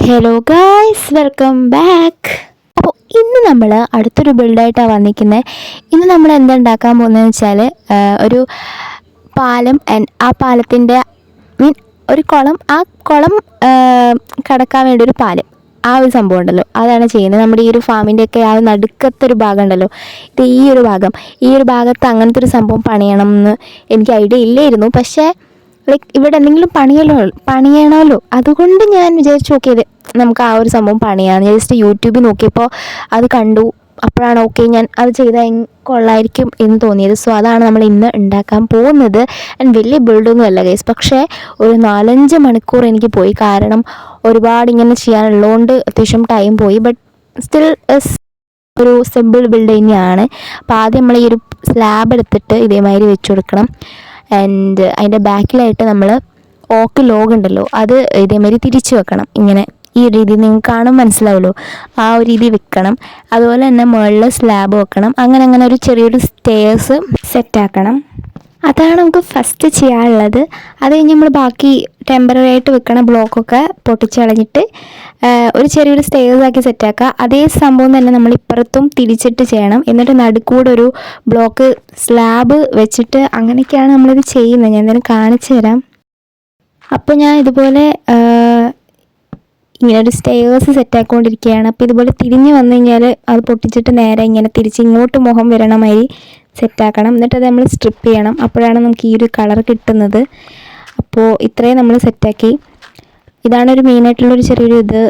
Hello guys, welcome back. അപ്പോൾ ഇന്ന് നമ്മൾ അടുത്തൊരു ബിൽഡായിട്ടാണ് വന്നിരിക്കുന്നത്. ഇന്ന് നമ്മൾ എന്താ ഉണ്ടാക്കാൻ പോകുന്നതെന്ന് വെച്ചാൽ ഒരു പാലം ആ പാലത്തിൻ്റെ ഒരു കുളം, ആ കുളം കടക്കാൻ വേണ്ടി ഒരു പാലം, ആ ഒരു സംഭവം ഉണ്ടല്ലോ, അതാണ് ചെയ്യുന്നത്. നമ്മുടെ ഈ ഒരു ഫാമിൻ്റെയൊക്കെ ആ നടുക്കത്തൊരു ഭാഗം ഉണ്ടല്ലോ, ഇത് ഈ ഒരു ഭാഗത്ത് അങ്ങനത്തെ ഒരു സംഭവം പണിയണം എന്ന് എനിക്ക് ഐഡിയ ഇല്ലായിരുന്നു. പക്ഷേ ഇവിടെ എന്തെങ്കിലും പണിയണമല്ലോ, അതുകൊണ്ട് ഞാൻ വിചാരിച്ചു നോക്കിയത് നമുക്ക് ആ ഒരു സംഭവം പണിയാന്ന്. ജസ്റ്റ് യൂട്യൂബിൽ നോക്കിയപ്പോൾ അത് കണ്ടു, അപ്പോഴാണ് ഓക്കെ ഞാൻ അത് ചെയ്താൽ കൊള്ളായിരിക്കും എന്ന് തോന്നിയത്. സോ അതാണ് നമ്മൾ ഇന്ന് ഉണ്ടാക്കാൻ പോകുന്നത്. ആൻഡ് വലിയ ബിൽഡൊന്നും അല്ല ഗൈസ്, പക്ഷേ ഒരു 4-5 മണിക്കൂർ എനിക്ക് പോയി. കാരണം ഒരുപാട് ഇങ്ങനെ ചെയ്യാനുള്ളതുകൊണ്ട് അത്യാവശ്യം ടൈം പോയി. ബട്ട് സ്റ്റിൽ ഒരു സിമ്പിൾ ബിൽഡ് തന്നെയാണ്. അപ്പോൾ ആദ്യം നമ്മൾ ഈ ഒരു സ്ലാബ് എടുത്തിട്ട് ഇതേമാതിരി വെച്ച് കൊടുക്കണം. ആൻഡ് അതിൻ്റെ ബാക്കിലായിട്ട് നമ്മൾ ഓക്ക് ലോഗ് ഉണ്ടല്ലോ, അത് ഇതേമാതിരി തിരിച്ച് വെക്കണം. ഇങ്ങനെ ഈ രീതിയിൽ നിങ്ങൾക്ക് കാണും, മനസ്സിലാവുമല്ലോ, ആ ഒരു രീതി വെക്കണം. അതുപോലെ തന്നെ മുകളിൽ സ്ലാബ് വെക്കണം. അങ്ങനെ ഒരു ചെറിയൊരു സ്റ്റെയർസ് സെറ്റാക്കണം. അതാണ് നമുക്ക് ഫസ്റ്റ് ചെയ്യാനുള്ളത്. അത് കഴിഞ്ഞ് നമ്മൾ ബാക്കി ടെമ്പററി ആയിട്ട് വെക്കണ ബ്ലോക്കൊക്കെ പൊട്ടിച്ച് കളഞ്ഞിട്ട് ഒരു ചെറിയൊരു സ്റ്റെയർസ് ആക്കി സെറ്റാക്കുക. അതേ സംഭവം തന്നെ നമ്മൾ ഇപ്പുറത്തും തിരിച്ചിട്ട് ചെയ്യണം. എന്നിട്ട് നടുക്കൂടെ ഒരു ബ്ലോക്ക് സ്ലാബ് വെച്ചിട്ട് അങ്ങനെയൊക്കെയാണ് നമ്മളിത് ചെയ്യുന്നത്. ഞാൻ എന്തായാലും കാണിച്ചു തരാം. അപ്പോൾ ഞാൻ ഇതുപോലെ ഇങ്ങനെ ഒരു സ്റ്റെയർസ് സെറ്റാക്കിക്കൊണ്ടിരിക്കുകയാണ്. അപ്പോൾ ഇതുപോലെ തിരിഞ്ഞ് വന്നു കഴിഞ്ഞാൽ അത് പൊട്ടിച്ചിട്ട് നേരെ ഇങ്ങനെ തിരിച്ച് ഇങ്ങോട്ട് മുഖം വരണ മാതിരി സെറ്റാക്കണം. എന്നിട്ട് അത് നമ്മൾ സ്ട്രിപ്പ് ചെയ്യണം. അപ്പോഴാണ് നമുക്ക് ഈ ഒരു കളർ കിട്ടുന്നത്. അപ്പോൾ ഇത്രയും നമ്മൾ സെറ്റാക്കി. ഇതാണ് ഒരു മെയിനായിട്ടുള്ളൊരു ചെറിയൊരു ഇത്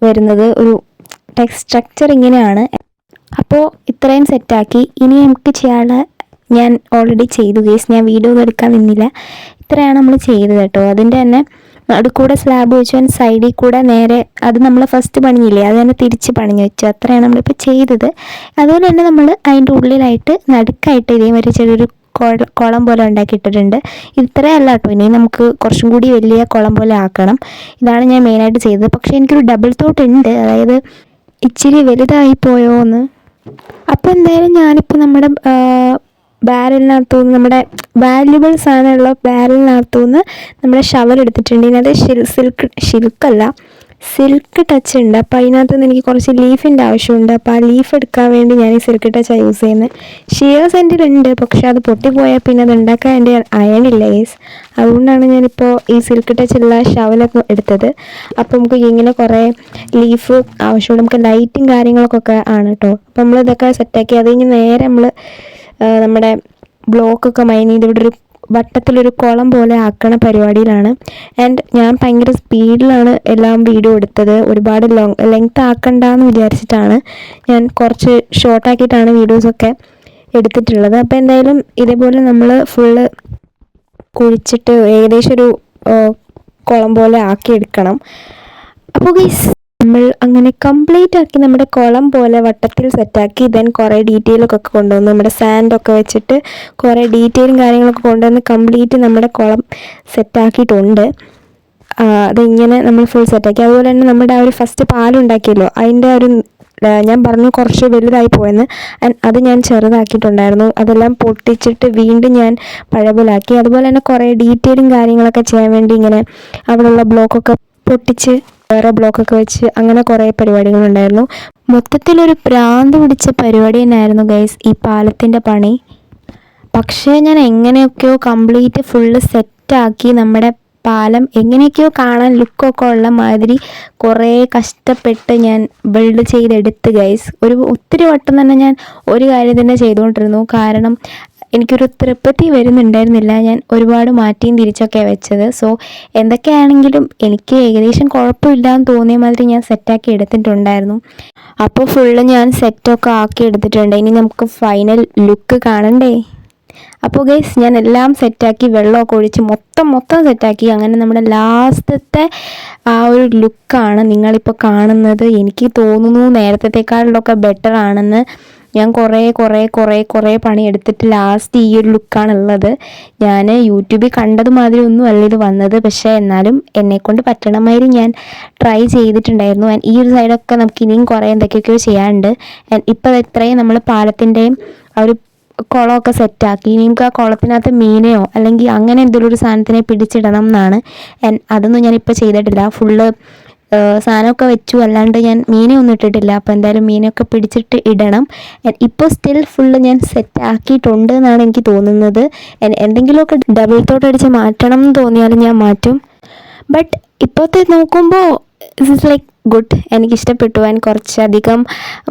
വരുന്നത്. ഒരു സ്ട്രക്ചർ ഇങ്ങനെയാണ്. അപ്പോൾ ഇത്രയും സെറ്റാക്കി. ഇനി നമുക്ക് ചെയ്യാനുള്ള ഞാൻ ഓൾറെഡി ചെയ്തു ഗേസ്, ഞാൻ വീഡിയോ ഒന്നും എടുക്കാൻ നിന്നില്ല. ഇത്രയാണ് നമ്മൾ ചെയ്തത് കേട്ടോ. അതിൻ്റെ തന്നെ നടുക്കൂടെ സ്ലാബ് വെച്ചു, സൈഡിൽ കൂടെ നേരെ അത് നമ്മൾ ഫസ്റ്റ് പണിഞ്ഞില്ലേ, അത് തന്നെ തിരിച്ച് പണിഞ്ഞു വെച്ചു. അത്രയാണ് നമ്മളിപ്പോൾ ചെയ്തത്. അതുപോലെ തന്നെ നമ്മൾ അതിൻ്റെ ഉള്ളിലായിട്ട് നടുക്കായിട്ട് ഇതേമാതിരി ചെറിയൊരു കുളം പോലെ ഉണ്ടാക്കിയിട്ടിട്ടുണ്ട്. ഇത്രയല്ല കേട്ടോ, ഇനി നമുക്ക് കുറച്ചും കൂടി വലിയ കുളം പോലെ ആക്കണം. ഇതാണ് ഞാൻ മെയിനായിട്ട് ചെയ്തത്. പക്ഷേ എനിക്കൊരു ഡബിൾ തോട്ട് ഉണ്ട്, അതായത് ഇച്ചിരി വലുതായി പോയോ എന്ന്. അപ്പോൾ എന്തായാലും ഞാനിപ്പോൾ നമ്മുടെ ബാരലിനകത്തുനിന്ന്, നമ്മുടെ വാല്യുബിൾ സാധനമുള്ള ബാരലിനകത്തുനിന്ന് നമ്മുടെ ഷവർ എടുത്തിട്ടുണ്ട്. ഇതിനകത്ത് സിൽക്ക് ടച്ച് ഉണ്ട്. അപ്പോൾ അതിനകത്ത് നിന്ന് എനിക്ക് കുറച്ച് ലീഫിൻ്റെ ആവശ്യമുണ്ട്. അപ്പോൾ ആ ലീഫ് എടുക്കാൻ വേണ്ടി ഞാൻ ഈ സിൽക്ക് ടച്ചാണ് യൂസ് ചെയ്യുന്നത്. ഷിയേഴ്സ് എൻ്റെ ഉണ്ട്, പക്ഷേ അത് പൊട്ടിപ്പോയാൽ പിന്നെ അത് ഉണ്ടാക്കാൻ എൻ്റെ അയണില്ല ഗൈസ്. അതുകൊണ്ടാണ് ഞാനിപ്പോൾ ഈ സിൽക്ക് ടച്ചുള്ള ഷവലൊക്കെ എടുത്തത്. അപ്പോൾ നമുക്ക് ഇങ്ങനെ കുറേ ലീഫ് ആവശ്യമുണ്ട്. നമുക്ക് ലൈറ്റും കാര്യങ്ങളൊക്കെ ആണ് കേട്ടോ. അപ്പോൾ നമ്മൾ ഇതൊക്കെ സെറ്റാക്കി അത് കഴിഞ്ഞ് നേരെ നമ്മൾ നമ്മുടെ ബ്ലോക്കൊക്കെ മൈൻ ചെയ്ത് ഇവിടെ ഒരു വട്ടത്തിലൊരു കുളം പോലെ ആക്കണ പരിപാടിയിലാണ്. ആൻഡ് ഞാൻ ഭയങ്കര സ്പീഡിലാണ് എല്ലാം വീഡിയോ എടുത്തത്. ഒരുപാട് ലെങ്ത് ആക്കണ്ടെന്ന് വിചാരിച്ചിട്ടാണ് ഞാൻ കുറച്ച് ഷോർട്ടാക്കിയിട്ടാണ് വീഡിയോസൊക്കെ എടുത്തിട്ടുള്ളത്. അപ്പോൾ എന്തായാലും ഇതേപോലെ നമ്മൾ ഫുള്ള് കുഴിച്ചിട്ട് ഏകദേശം ഒരു കുളം പോലെ ആക്കിയെടുക്കണം. അപ്പോൾ ഗൈസ് നമ്മൾ അങ്ങനെ കംപ്ലീറ്റ് ആക്കി നമ്മുടെ കുളം പോലെ വട്ടത്തിൽ സെറ്റാക്കി. ദെൻ കുറേ ഡീറ്റെയിലൊക്കെ കൊണ്ടുവന്ന് നമ്മുടെ സാൻഡൊക്കെ വെച്ചിട്ട് കുറേ ഡീറ്റെയിലും കാര്യങ്ങളൊക്കെ കൊണ്ടുവന്ന് കംപ്ലീറ്റ് നമ്മുടെ കുളം സെറ്റാക്കിയിട്ടുണ്ട്. അതിങ്ങനെ നമ്മൾ ഫുൾ സെറ്റാക്കി. അതുപോലെ തന്നെ നമ്മുടെ ആ ഒരു ഫസ്റ്റ് പാലുണ്ടാക്കിയല്ലോ, അതിൻ്റെ ഒരു ഞാൻ പറഞ്ഞു കുറച്ച് വലുതായി പോയെന്ന്. അത് ഞാൻ ചെറുതാക്കിയിട്ടുണ്ടായിരുന്നു. അതെല്ലാം പൊട്ടിച്ചിട്ട് വീണ്ടും ഞാൻ പഴയപോലാക്കി. അതുപോലെ തന്നെ കുറേ ഡീറ്റെയിലും കാര്യങ്ങളൊക്കെ ചെയ്യാൻ വേണ്ടി ഇങ്ങനെ അവിടെയുള്ള ബ്ലോക്കൊക്കെ പൊട്ടിച്ച് വേറെ ബ്ലോക്കൊക്കെ വെച്ച് അങ്ങനെ കുറേ പരിപാടികളുണ്ടായിരുന്നു. മൊത്തത്തിലൊരു ഭ്രാന്ത് പിടിച്ച പരിപാടി തന്നെയായിരുന്നു ഗൈസ് ഈ പാലത്തിൻ്റെ പണി. പക്ഷേ ഞാൻ എങ്ങനെയൊക്കെയോ കംപ്ലീറ്റ് ഫുള്ള് സെറ്റാക്കി. നമ്മുടെ പാലം എങ്ങനെയൊക്കെയോ കാണാൻ ലുക്കൊക്കെ ഉള്ള മാതിരി കുറേ കഷ്ടപ്പെട്ട് ഞാൻ ബിൽഡ് ചെയ്തെടുത്ത് ഗൈസ്. ഒത്തിരി വട്ടം തന്നെ ഞാൻ ഒരു കാര്യം തന്നെ ചെയ്തുകൊണ്ടിരുന്നു. കാരണം എനിക്കൊരു തൃപ്തി വരുന്നുണ്ടായിരുന്നില്ല. ഞാൻ ഒരുപാട് മാറ്റിയും തിരിച്ചൊക്കെ വെച്ചത്. സോ എന്തൊക്കെയാണെങ്കിലും എനിക്ക് ഏകദേശം കുഴപ്പമില്ലാന്ന് തോന്നിയ മാതിരി ഞാൻ സെറ്റാക്കി എടുത്തിട്ടുണ്ടായിരുന്നു. അപ്പോൾ ഫുള്ള് ഞാൻ സെറ്റൊക്കെ ആക്കി എടുത്തിട്ടുണ്ട്. ഇനി നമുക്ക് ഫൈനൽ ലുക്ക് കാണണ്ടേ. അപ്പോൾ ഗൈസ് ഞാൻ എല്ലാം സെറ്റാക്കി, വെള്ളമൊക്കെ ഒഴിച്ച് മൊത്തം സെറ്റാക്കി. അങ്ങനെ നമ്മുടെ ലാസ്റ്റത്തെ ആ ഒരു ലുക്കാണ് നിങ്ങളിപ്പോൾ കാണുന്നത്. എനിക്ക് തോന്നുന്നു നേരത്തേക്കാളിലൊക്കെ ബെറ്റർ ആണെന്ന്. ഞാൻ കുറേ പണി എടുത്തിട്ട് ലാസ്റ്റ് ഈ ഒരു ലുക്കാണുള്ളത്. ഞാൻ യൂട്യൂബിൽ കണ്ടത് മാതിരി ഒന്നും അല്ല ഇത് വന്നത്. പക്ഷേ എന്നാലും എന്നെക്കൊണ്ട് പറ്റണ മാതിരി ഞാൻ ട്രൈ ചെയ്തിട്ടുണ്ടായിരുന്നു. ആൻഡ് ഈ ഒരു സൈഡൊക്കെ നമുക്ക് ഇനിയും കുറേ എന്തൊക്കെയൊക്കെയോ ചെയ്യാനുണ്ട്. ആൻഡ് ഇപ്പോൾ ഇത്രയും നമ്മൾ പാലത്തിൻ്റെയും ആ ഒരു കുളമൊക്കെ സെറ്റാക്കി. ഇനി നമുക്ക് ആ കുളത്തിനകത്ത് മീനെയോ അല്ലെങ്കിൽ അങ്ങനെ എന്തെങ്കിലും ഒരു സാധനത്തിനെ പിടിച്ചിടണം എന്നാണ്. അതൊന്നും ഞാനിപ്പോൾ ചെയ്തിട്ടില്ല. ഫുള്ള് സാധനമൊക്കെ വെച്ചു. അല്ലാണ്ട് ഞാൻ മീനൊന്നും ഇട്ടിട്ടില്ല. അപ്പോൾ എന്തായാലും മീനൊക്കെ പിടിച്ചിട്ട് ഇടണം. ഇപ്പോൾ സ്റ്റിൽ ഫുള്ള് ഞാൻ സെറ്റ് ആക്കിയിട്ടുണ്ട് എന്നാണ് എനിക്ക് തോന്നുന്നത്. എന്തെങ്കിലുമൊക്കെ ഡബിൾ തോട്ട് അടിച്ച് മാറ്റണം എന്ന് തോന്നിയാലും ഞാൻ മാറ്റും. ബട്ട് ഇപ്പോഴത്തെ നോക്കുമ്പോൾ ഇറ്റ്സ് ലൈക്ക് ഗുഡ്. എനിക്കിഷ്ടപ്പെട്ടു. ആൻഡ് കുറച്ചധികം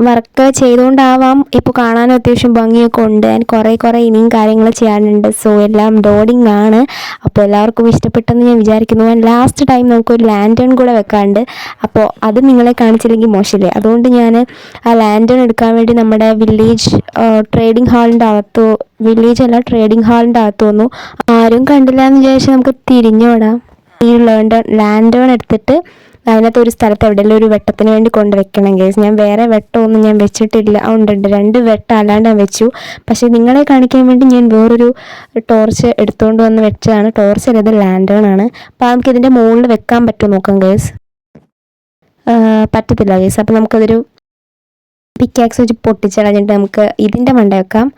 വർക്ക് ചെയ്തുകൊണ്ടാവാം ഇപ്പോൾ കാണാനും അത്യാവശ്യം ഭംഗിയൊക്കെ ഉണ്ട്. ആൻഡ് കുറേ ഇനിയും കാര്യങ്ങൾ ചെയ്യാനുണ്ട്. സോ എല്ലാം ലോഡിങ് ആണ്. അപ്പോൾ എല്ലാവർക്കും ഇഷ്ടപ്പെട്ടെന്ന് ഞാൻ വിചാരിക്കുന്നു. ആൻഡ് ലാസ്റ്റ് ടൈം നമുക്കൊരു ലാൻറ്റേൺ കൂടെ വെക്കാനുണ്ട്. അപ്പോൾ അത് നിങ്ങളെ കാണിച്ചില്ലെങ്കിൽ മോശമില്ലേ. അതുകൊണ്ട് ഞാൻ ആ ലാൻറ്റേൺ എടുക്കാൻ വേണ്ടി നമ്മുടെ വില്ലേജ് ട്രേഡിംഗ് ഹാളിൻ്റെ അകത്ത്, വില്ലേജ് അല്ല ട്രേഡിംഗ് ഹാളിൻ്റെ അകത്ത് വന്നു. ആരും കണ്ടില്ല എന്ന് വിചാരിച്ച് നമുക്ക് തിരിഞ്ഞോടാം. ഈ ലാൻറ്റേൺ എടുത്തിട്ട് അതിനകത്ത് ഒരു സ്ഥലത്ത് എവിടെയെങ്കിലും ഒരു വെട്ടത്തിന് വേണ്ടി കൊണ്ടുവയ്ക്കണം ഗൈസ്. ഞാൻ വേറെ വെട്ടമൊന്നും ഞാൻ വെച്ചിട്ടില്ല. ഉണ്ട് 2 വെട്ടം അല്ലാണ്ട് ഞാൻ വെച്ചു. പക്ഷേ നിങ്ങളെ കാണിക്കാൻ വേണ്ടി ഞാൻ വേറൊരു ടോർച്ച് എടുത്തുകൊണ്ട് വന്ന് വെച്ചതാണ്. ടോർച്ച് അല്ല, ഇത് ലാൻറ്റേൺ ആണ്. അപ്പോൾ നമുക്ക് ഇതിൻ്റെ മുകളിൽ വെക്കാൻ പറ്റുമോ നോക്കാം ഗൈസ്. പറ്റത്തില്ല ഗൈസ്. അപ്പോൾ നമുക്കതൊരു പിക്കാക്സ് വെച്ച് പൊട്ടിച്ചളഞ്ഞിട്ട് നമുക്ക് ഇതിൻ്റെ മണ്ട വെക്കാം.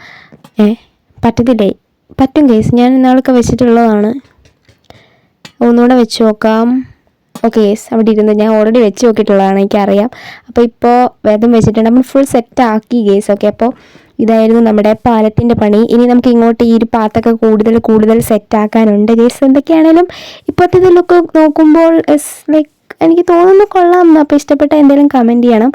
പറ്റത്തില്ലേ? പറ്റും ഗൈസ്. ഞാൻ ഇന്നാളൊക്കെ വെച്ചിട്ടുള്ളതാണ്. ഒന്നുകൂടെ വെച്ച് നോക്കാം. ഓക്കെ യെസ്, അവിടെ ഇരുന്ന് ഞാൻ ഓൾറെഡി വെച്ച് നോക്കിയിട്ടുള്ളതാണ്, എനിക്കറിയാം. അപ്പോൾ ഇപ്പോൾ വേദം വെച്ചിട്ടുണ്ട്. നമ്മൾ ഫുൾ സെറ്റ് ആക്കി ഗേസ്. ഓക്കെ, അപ്പോൾ ഇതായിരുന്നു നമ്മുടെ പാലത്തിൻ്റെ പണി. ഇനി നമുക്ക് ഇങ്ങോട്ട് ഈ ഒരു പാത്തൊക്കെ കൂടുതൽ സെറ്റ് ആക്കാനുണ്ട് ഗേസ്. എന്തൊക്കെയാണേലും ഇപ്പോഴത്തെ ഇതിലൊക്കെ നോക്കുമ്പോൾ ലൈക്ക് എനിക്ക് തോന്നുന്നു കൊള്ളാം. അപ്പോൾ ഇഷ്ടപ്പെട്ട എന്തെങ്കിലും കമൻറ്റ് ചെയ്യണം.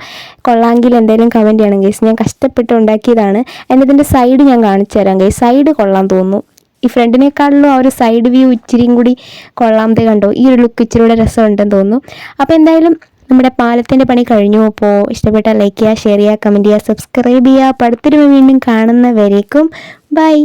കൊള്ളാമെങ്കിൽ എന്തെങ്കിലും കമൻറ്റ് ചെയ്യണം ഗേസ്. ഞാൻ കഷ്ടപ്പെട്ട് ഉണ്ടാക്കിയതാണ്. ഇതിൻ്റെ സൈഡ് ഞാൻ കാണിച്ചു തരാം ഗേസ്. സൈഡ് കൊള്ളാൻ തോന്നുന്നു. ഈ ഫ്രണ്ടിനേക്കാളിലും ആ ഒരു സൈഡ് വ്യൂ ഇച്ചിരിയും കൂടി കൊള്ളാമത്തെ കണ്ടോ. ഈ ഒരു ലുക്ക് ഇച്ചിരി കൂടെ രസമുണ്ടെന്ന് തോന്നുന്നു. അപ്പോൾ എന്തായാലും നമ്മുടെ പാലത്തിൻ്റെ പണി കഴിഞ്ഞു. അപ്പോൾ ഇഷ്ടപ്പെട്ടാൽ ലൈക്ക് ചെയ്യുക, ഷെയർ ചെയ്യുക, കമൻറ്റ് ചെയ്യുക, സബ്സ്ക്രൈബ് ചെയ്യുക. അപ്പോൾ അടുത്തൊരു വീണ്ടും കാണുന്നവരേക്കും ബൈ.